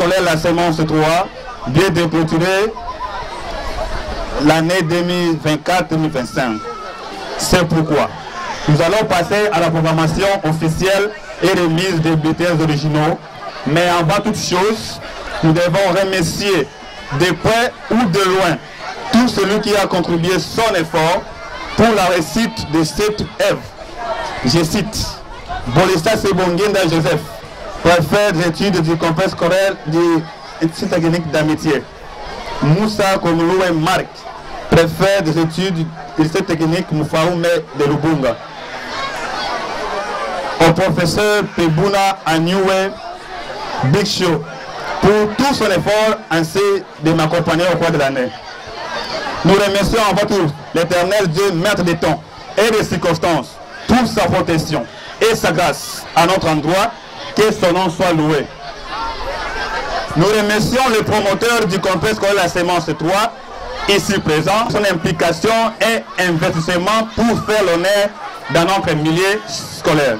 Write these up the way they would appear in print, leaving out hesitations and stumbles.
scolaire La Sémence 3 vient de clôturer l'année 2024-2025. C'est pourquoi nous allons passer à la programmation officielle et remise des bulletins originaux. Mais avant toute chose, nous devons remercier de près ou de loin tout celui qui a contribué son effort pour la réussite de cette œuvre. Je cite Bolesta Sebonguenda Joseph, préfet des études du complexe scolaire du Institut technique d'amitié. Moussa Komouloué Marc, préfet des études du lycée technique Moufaoume de Lubunga. Au professeur Pebouna Anioué Big Show pour tout son effort ainsi de m'accompagner au cours de l'année. Nous remercions en votre tour l'Éternel Dieu, maître des temps et des circonstances, pour sa protection et sa grâce à notre endroit, que son nom soit loué. Nous remercions le promoteur du complexe scolaire La Sémence 3, ici présent, son implication et investissement pour faire l'honneur dans notre milieu scolaire.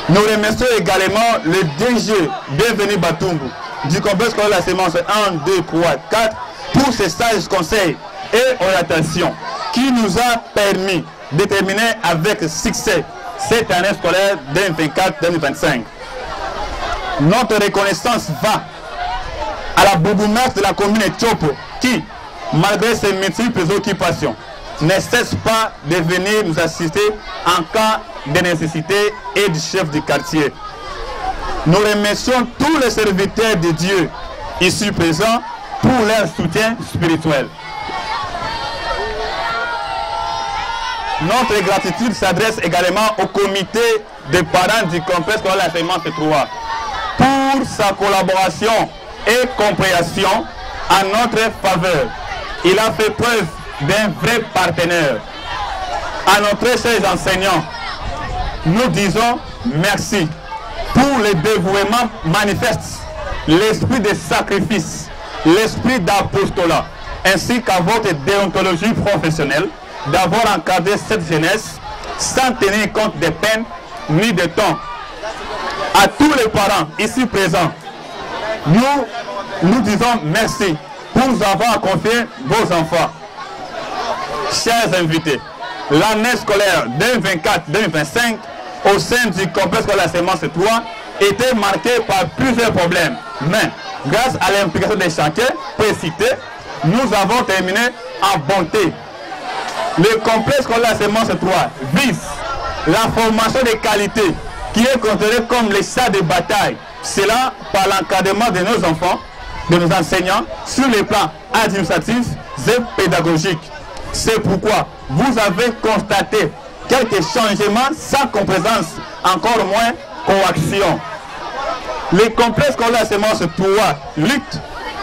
Nous remercions également le DG Bienvenue Batumbu du complexe scolaire La Sémence 1, 2, 3, 4 pour ses sages conseils et orientations qui nous a permis de terminer avec succès cette année scolaire 2024-2025. Notre reconnaissance va à la bourgmestre de la commune de Tchopo qui, malgré ses multiples occupations, ne cesse pas de venir nous assister en cas de nécessité et du chef du quartier. Nous remercions tous les serviteurs de Dieu ici présents pour leur soutien spirituel. Notre gratitude s'adresse également au comité des parents du complexe scolaire La Sémence 3 pour sa collaboration et compréhension en notre faveur. Il a fait preuve d'un vrai partenaire. À notre chers enseignants, nous disons merci pour le dévouement manifeste, l'esprit de sacrifice, l'esprit d'apostolat, ainsi qu'à votre déontologie professionnelle d'avoir encadré cette jeunesse sans tenir compte des peines ni de temps. À tous les parents ici présents, nous disons merci pour nous avoir confié vos enfants. Chers invités, l'année scolaire 2024-2025 au sein du complexe scolaire La Sémence 3 était marquée par plusieurs problèmes. Mais grâce à l'implication des chacun précités, nous avons terminé en bonté. Le complexe scolaire La Sémence 3 vise la formation de qualité qui est considérée comme les chars de bataille. Cela par l'encadrement de nos enfants, de nos enseignants, sur les plans administratifs et pédagogiques. C'est pourquoi vous avez constaté quelques changements sans complaisance, encore moins coaction. Le complexe scolaire La Sémence 3 lutte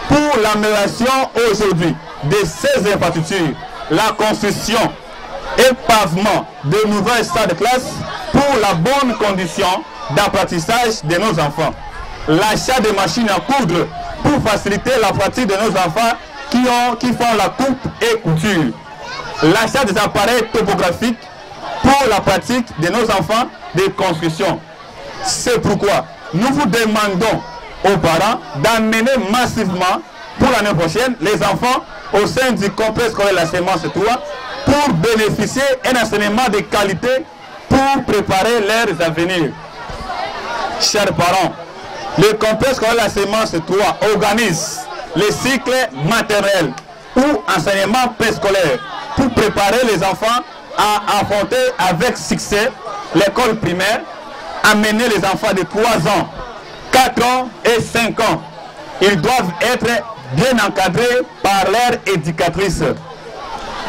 pour l'amélioration aujourd'hui de ces infrastructures, la construction et pavement de nouvelles salles de classe pour la bonne condition d'apprentissage de nos enfants. L'achat de machines à coudre pour faciliter la pratique de nos enfants qui font la coupe et couture. L'achat des appareils topographiques pour la pratique de nos enfants de construction. C'est pourquoi nous vous demandons aux parents d'amener massivement pour l'année prochaine les enfants au sein du complexe scolaire La Sémence 3 pour bénéficier d'un enseignement de qualité pour préparer leurs avenirs. Chers parents, le complexe scolaire La Sémence 3 organise les cycles maternels ou enseignement préscolaire pour préparer les enfants à affronter avec succès l'école primaire, amener les enfants de 3 ans, 4 ans et 5 ans. Ils doivent être bien encadrés par leur éducatrice.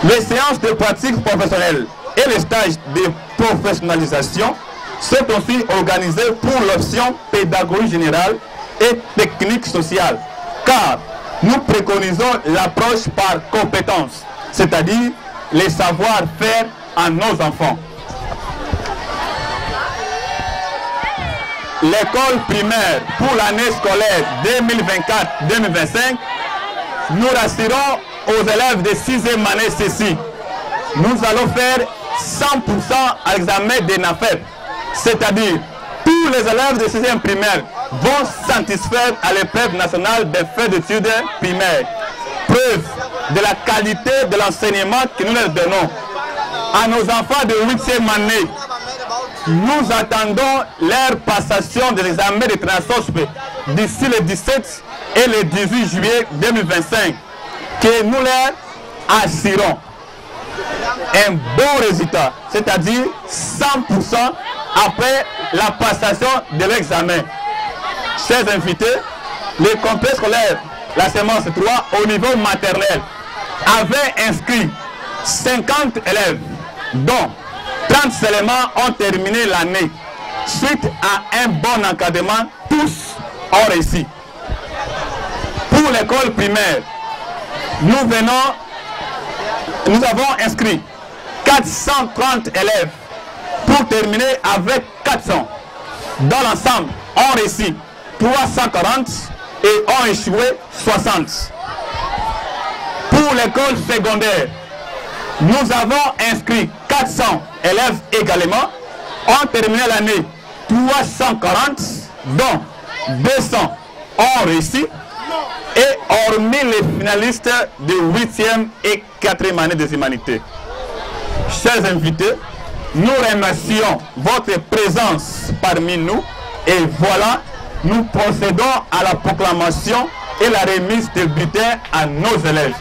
Les séances de pratique professionnelle et les stages de professionnalisation sont aussi organisés pour l'option pédagogie générale et technique sociale, car nous préconisons l'approche par compétence, c'est-à-dire les savoir-faire à nos enfants. L'école primaire pour l'année scolaire 2024-2025, nous rassurons aux élèves de 6e année ceci. Nous allons faire 100% à l'examen des NAFEP, c'est-à-dire tous les élèves de 6e primaire vont satisfaire à l'épreuve nationale des faits d'études primaires. Preuve de la qualité de l'enseignement que nous leur donnons. À nos enfants de 8e année, nous attendons leur passation de l'examen de transfert d'ici le 17 et le 18 juillet 2025, que nous leur assurons un bon résultat, c'est-à-dire 100% après la passation de l'examen. Chers invités, le complexe scolaire La Semence 3 au niveau maternel avait inscrit 50 élèves, dont 30 seulement ont terminé l'année. Suite à un bon encadrement, tous ont réussi. Pour l'école primaire, nous avons inscrit 430 élèves pour terminer avec 400. Dans l'ensemble, ont réussi 340 et ont échoué 60. Pour l'école secondaire, nous avons inscrit 400 élèves également, ont terminé l'année 340, dont 200 ont réussi, et hormis les finalistes de 8e et 4e année des humanités. Chers invités, nous remercions votre présence parmi nous et voilà, nous procédons à la proclamation et la remise des bulletins à nos élèves.